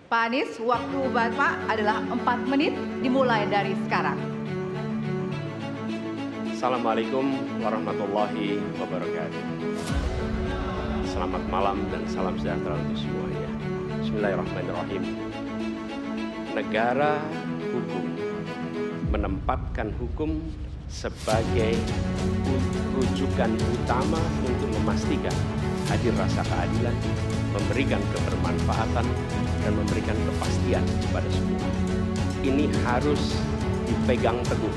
Pak Anies, waktu Bapak adalah 4 menit dimulai dari sekarang. Assalamualaikum warahmatullahi wabarakatuh. Selamat malam dan salam sejahtera untuk semuanya. Bismillahirrahmanirrahim. Negara hukum menempatkan hukum sebagai rujukan utama untuk memastikan hadir rasa keadilan, memberikan kebermanfaatan, dan memberikan kepastian kepada semua. Ini harus dipegang teguh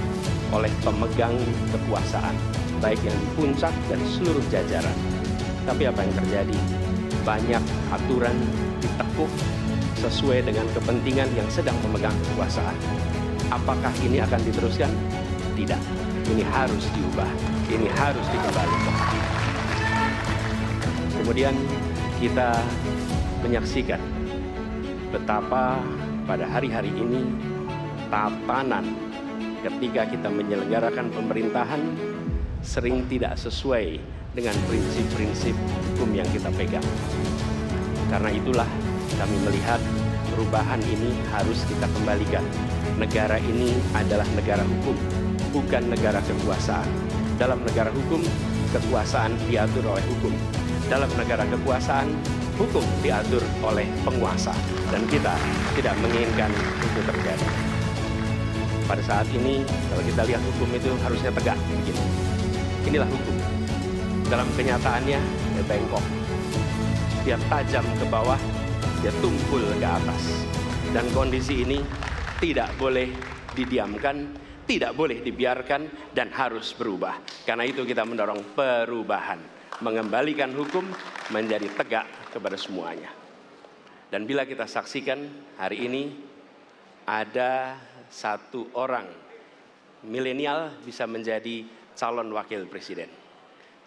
oleh pemegang kekuasaan, baik yang di puncak dan seluruh jajaran. Tapi apa yang terjadi? Banyak aturan ditekuk sesuai dengan kepentingan yang sedang memegang kekuasaan. Apakah ini akan diteruskan? Tidak. Ini harus diubah. Ini harus dikembalikan. Kemudian kita menyaksikan betapa pada hari-hari ini tatanan ketika kita menyelenggarakan pemerintahan sering tidak sesuai dengan prinsip-prinsip hukum yang kita pegang. Karena itulah kami melihat perubahan ini harus kita kembalikan. Negara ini adalah negara hukum, bukan negara kekuasaan. Dalam negara hukum, kekuasaan diatur oleh hukum. Dalam negara kekuasaan, hukum diatur oleh penguasa. Dan kita tidak menginginkan itu terjadi. Pada saat ini, kalau kita lihat hukum itu harusnya tegak begini. Inilah hukum. Dalam kenyataannya, dia bengkok. Dia tajam ke bawah, dia tumpul ke atas. Dan kondisi ini tidak boleh didiamkan, tidak boleh dibiarkan, dan harus berubah. Karena itu kita mendorong perubahan. Mengembalikan hukum menjadi tegak kepada semuanya. Dan bila kita saksikan hari ini, ada satu orang milenial bisa menjadi calon wakil presiden.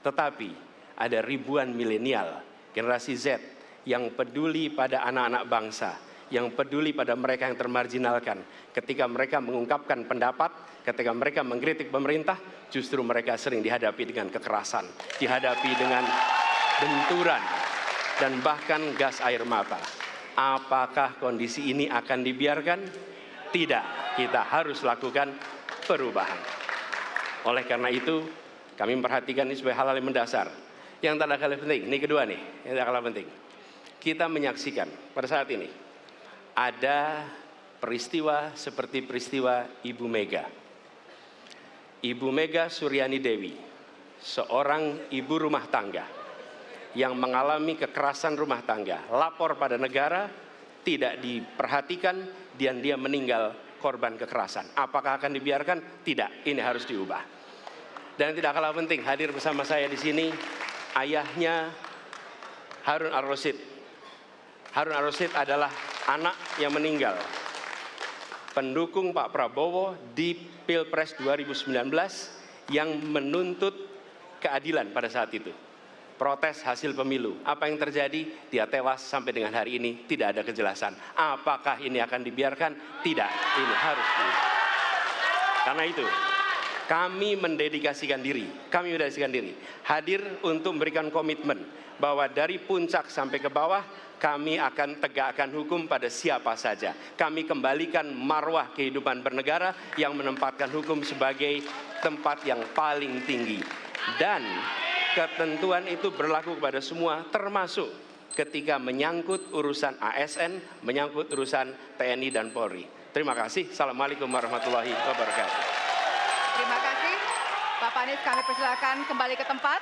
Tetapi ada ribuan milenial, generasi Z, yang peduli pada anak-anak bangsa, yang peduli pada mereka yang termarginalkan. Ketika mereka mengungkapkan pendapat, ketika mereka mengkritik pemerintah, justru mereka sering dihadapi dengan kekerasan, dihadapi dengan benturan, dan bahkan gas air mata. Apakah kondisi ini akan dibiarkan? Tidak, kita harus lakukan perubahan. Oleh karena itu, kami memperhatikan ini sebagai hal-hal yang mendasar. Yang tak kalah penting, ini kedua nih, yang tak kalah penting. Kita menyaksikan pada saat ini, ada peristiwa seperti peristiwa Ibu Mega. Ibu Mega Suryani Dewi, seorang ibu rumah tangga yang mengalami kekerasan rumah tangga, lapor pada negara, tidak diperhatikan, dan dia meninggal korban kekerasan. Apakah akan dibiarkan? Tidak, ini harus diubah. Dan tidak kalah penting, hadir bersama saya di sini, ayahnya Harun Ar-Rasyid. Harun Ar-Rasyid adalah anak yang meninggal, pendukung Pak Prabowo di Pilpres 2019 yang menuntut keadilan pada saat itu. Protes hasil pemilu. Apa yang terjadi? Dia tewas sampai dengan hari ini tidak ada kejelasan. Apakah ini akan dibiarkan? Tidak, ini harus diubah. Karena itu, kami mendedikasikan diri, hadir untuk memberikan komitmen bahwa dari puncak sampai ke bawah, kami akan tegakkan hukum pada siapa saja. Kami kembalikan marwah kehidupan bernegara yang menempatkan hukum sebagai tempat yang paling tinggi. Dan ketentuan itu berlaku kepada semua, termasuk ketika menyangkut urusan ASN, menyangkut urusan TNI dan Polri. Terima kasih. Assalamualaikum warahmatullahi wabarakatuh. Terima kasih. Bapak Anies, kami persilakan kembali ke tempat.